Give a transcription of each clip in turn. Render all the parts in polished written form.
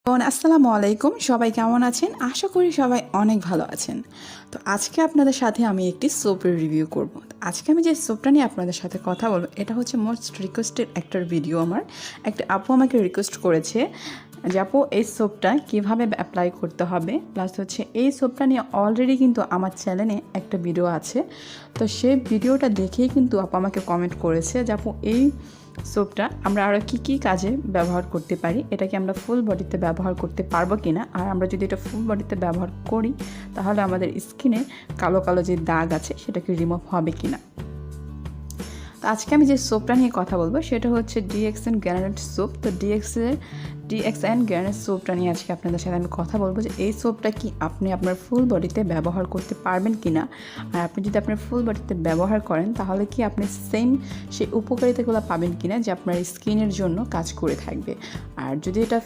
আসসালামু আলাইকুম, সবাই কেমন আছেন? আশা করি সবাই অনেক ভালো আছেন। তো আজকে আপনাদের সাথে আমি একটি সোপের রিভিউ করব। আজকে আমি যে সোপটা নিয়ে আপনাদের সাথে কথা বলবো, এটা হচ্ছে মোস্ট রিকোয়েস্টেড একটা ভিডিও। আমার একটা আপু আমাকে রিকোয়েস্ট করেছে যে আপু এই সোপটা কীভাবে অ্যাপ্লাই করতে হবে, প্লাস হচ্ছে এই সোপটা নিয়ে অলরেডি কিন্তু আমার চ্যানেলে একটা ভিডিও আছে। তো সেই ভিডিওটা দেখেই কিন্তু আপু আমাকে কমেন্ট করেছে যে আপু এই সোপটা আমরা আরও কী কাজে ব্যবহার করতে পারি, এটাকে আমরা ফুল বডিতে ব্যবহার করতে পারবো কি না, আর আমরা যদি এটা ফুল বডিতে ব্যবহার করি তাহলে আমাদের স্কিনে কালো কালো যে দাগ আছে সেটাকে রিমুভ হবে কি না। তো আজকে আমি যে সোপটা নিয়ে কথা বলবো সেটা হচ্ছে ডিএক্সএন গ্যারানেট সোপ। তো ডিএক্সএন গ্যারানেট সোপটা নিয়ে আজকে আপনাদের সাথে আমি কথা বলবো যে এই সোপটা কি আপনি আপনার ফুল বডিতে ব্যবহার করতে পারবেন কি না, আর আপনি যদি আপনার ফুল বডিতে ব্যবহার করেন তাহলে কি আপনি সেম সেই উপকারিতাগুলো পাবেন কি না যে আপনার স্কিনের জন্য কাজ করে থাকবে। আর যদি এটা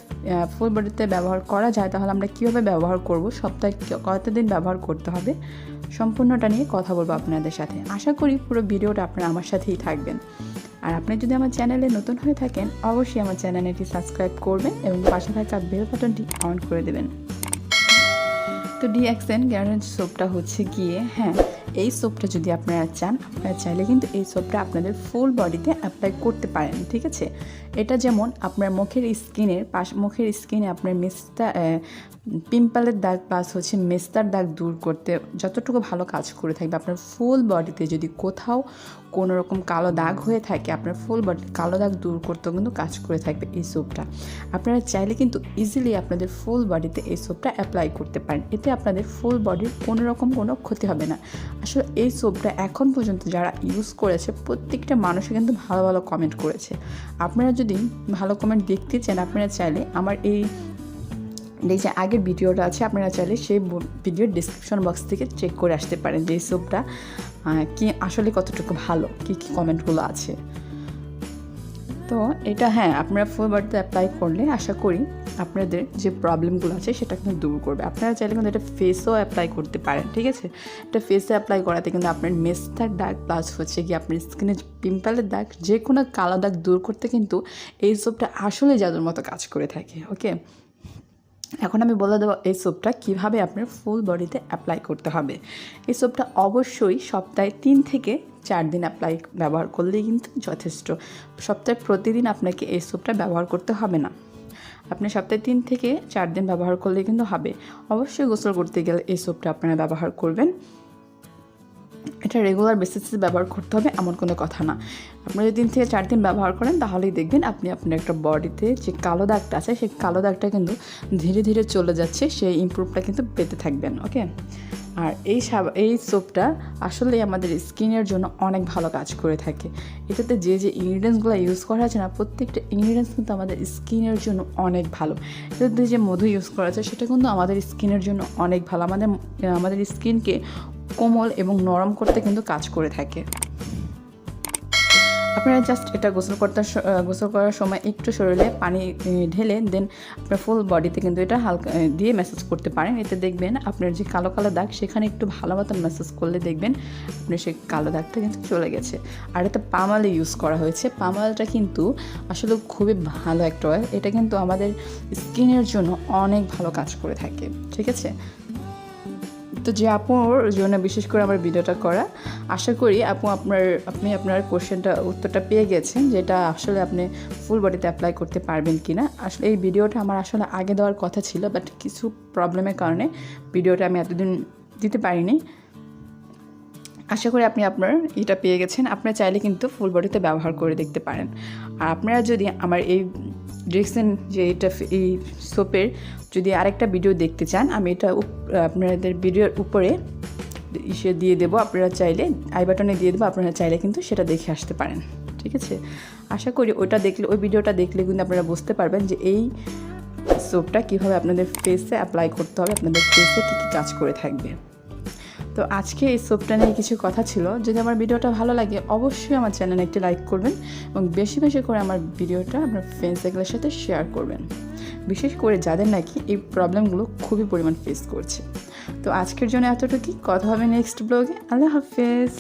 ফুল বডিতে ব্যবহার করা যায় তাহলে আমরা কীভাবে ব্যবহার করব, সপ্তাহে কতদিন ব্যবহার করতে হবে, সম্পূর্ণটা নিয়ে কথা বলবো আপনাদের সাথে। আশা করি পুরো ভিডিওটা আপনারা আমার সাথেই থাকবেন। আর আপনি যদি আমার চ্যানেলে নতুন হয়ে থাকেন অবশ্যই আমার চ্যানেলটি সাবস্ক্রাইব করবেন এবং পাশে থাকা বেল বাটনটি অন করে দেবেন। তো ডিএক্সএন গ্যারানেট সোপটা হচ্ছে গিয়ে এই সোপটা যদি আপনারা চান, আপনারা চাইলে কিন্তু এই সোপটা আপনাদের ফুল বডিতে অ্যাপ্লাই করতে পারেন, ঠিক আছে। এটা যেমন আপনার মুখের স্কিনে আপনার পিম্পলের দাগ প্লাস হচ্ছে মেস্তার দাগ দূর করতে যতটুকু ভালো কাজ করে থাকবে, আপনার ফুল বডিতে যদি কোথাও কোনো রকম কালো দাগ হয়ে থাকে আপনার ফুল বডির কালো দাগ দূর করতেও কিন্তু কাজ করে থাকবে এই সোপটা। আপনারা চাইলে কিন্তু ইজিলি আপনাদের ফুল বডিতে এই সোপটা অ্যাপ্লাই করতে পারেন, এতে আপনাদের ফুল বডির কোনো রকম কোনো ক্ষতি হবে না। আসলে এই সোপটা এখন পর্যন্ত যারা ইউজ করেছে প্রত্যেকটা মানুষই কিন্তু ভালো ভালো কমেন্ট করেছে। আপনারা যদি ভালো কমেন্ট দেখতে চান আপনারা চাইলে আমার এই যে আগের ভিডিওটা আছে আপনারা চাইলে সেই ভিডিওর ডিসক্রিপশন বক্স থেকে চেক করে আসতে পারেন যে এই সোপটা কি আসলে কতটুকু ভালো, কী কমেন্টগুলো আছে। তো এটা আপনারা ফুল বডিতে অ্যাপ্লাই করলে আশা করি আপনাদের যে প্রবলেমগুলো আছে সেটা কিন্তু দূর করবে। আপনারা চাইলে কিন্তু এটা ফেসেও অ্যাপ্লাই করতে পারেন, ঠিক আছে। এটা ফেসে অ্যাপ্লাই করাতে কিন্তু আপনার মেস্তার দাগ প্লাস হচ্ছে কি আপনার স্কিনে পিম্পলের দাগ যে কোনো কালো দাগ দূর করতে কিন্তু এই সোপটা আসলে জাদুর মতো কাজ করে থাকে। ওকে, এখন আমি বলে দেবো এই সোপটা কীভাবে আপনার ফুল বডিতে অ্যাপ্লাই করতে হবে। এই সোপটা অবশ্যই সপ্তাহে 3 থেকে 4 দিন ব্যবহার করলেই কিন্তু যথেষ্ট। সপ্তাহে প্রতিদিন আপনাকে এই সোপটা ব্যবহার করতে হবে না, আপনি সপ্তাহে 3 থেকে 4 দিন ব্যবহার করলেই কিন্তু হবে। অবশ্যই গোসল করতে গেলে এই সোপটা আপনারা ব্যবহার করবেন, এটা রেগুলার বেসিসে ব্যবহার করতে হবে এমন কোনো কথা না। আপনারা যদি 3 থেকে 4 দিন ব্যবহার করেন তাহলেই দেখবেন আপনি আপনার একটা বডিতে যে কালো দাগটা আছে সেই কালো দাগটা কিন্তু ধীরে ধীরে চলে যাচ্ছে, সেই ইমপ্রুভটা কিন্তু পেতে থাকবেন। ওকে, আর এই সোপটা আসলে আমাদের স্কিনের জন্য অনেক ভালো কাজ করে থাকে। এটাতে যে ইনগ্রিডিয়েন্টসগুলো ইউজ করা আছে না, প্রত্যেকটা ইনগ্রিডিয়েন্টস কিন্তু আমাদের স্কিনের জন্য অনেক ভালো। এটাতে যে মধু ইউজ করা আছে সেটা কিন্তু আমাদের স্কিনের জন্য অনেক ভালো, আমাদের স্কিনকে কোমল এবং নরম করতে কিন্তু কাজ করে থাকে। আপনারা জাস্ট এটা গোসল করার সময় একটু শরীরে পানি ঢেলে দেন আপনার ফুল বডিতে কিন্তু এটা হালকা দিয়ে ম্যাসাজ করতে পারেন। এতে দেখবেন আপনার যে কালো কালো দাগ সেখানে একটু ভালো মতন ম্যাসাজ করলে দেখবেন আপনার সেই কালো দাগটা কিন্তু চলে গেছে। আর এটা পাম অয়েল ইউজ করা হয়েছে। পাম অয়েলটা কিন্তু আসলে খুবই ভালো একটা অয়েল, এটা কিন্তু আমাদের স্কিনের জন্য অনেক ভালো কাজ করে থাকে, ঠিক আছে। তো যে আপুর জন্য বিশেষ করে আমার ভিডিওটা করা, আশা করি আপনি আপনার উত্তরটা পেয়ে গেছেন যেটা আসলে আপনি ফুল বডিতে অ্যাপ্লাই করতে পারবেন কি না। আসলে এই ভিডিওটা আমার আসলে আগে দেওয়ার কথা ছিল, বাট কিছু প্রবলেমের কারণে ভিডিওটা আমি এতদিন দিতে পারিনি। আশা করি আপনি আপনার এটা পেয়ে গেছেন। আপনারা চাইলে কিন্তু ফুল বডিতে ব্যবহার করে দেখতে পারেন। আর আপনারা যদি আমার এই ডিরেকশন যে এই সোপের যদি আরেকটা ভিডিও দেখতে চান, আমি এটা আপনাদের ভিডিওর উপরে দিয়ে দেবো, আপনারা চাইলে আই বাটনে দিয়ে দেবো, আপনারা চাইলে কিন্তু সেটা দেখে আসতে পারেন, ঠিক আছে। আশা করি ওই ভিডিওটা দেখলে কিন্তু আপনারা বুঝতে পারবেন যে এই সোপটা কীভাবে আপনাদের ফেসে অ্যাপ্লাই করতে হবে, আপনাদের ফেসে কী কাজ করে থাকবে। তো আজকে এই সোপটা নিয়ে কিছু কথা ছিল। যদি আমার ভিডিওটা ভালো লাগে অবশ্যই আমার চ্যানেলে একটি লাইক করবেন এবং বেশি বেশি করে আমার ভিডিওটা আপনার ফ্রেন্ড সার্কেলের সাথে শেয়ার করবেন, বিশেষ করে যাদের নাকি এই প্রবলেমগুলো খুবই পরিমাণ ফেস করছে। তো আজকের জন্য এতটুকুই, কথা হবে নেক্সট ব্লগে। আল্লাহ হাফেজ।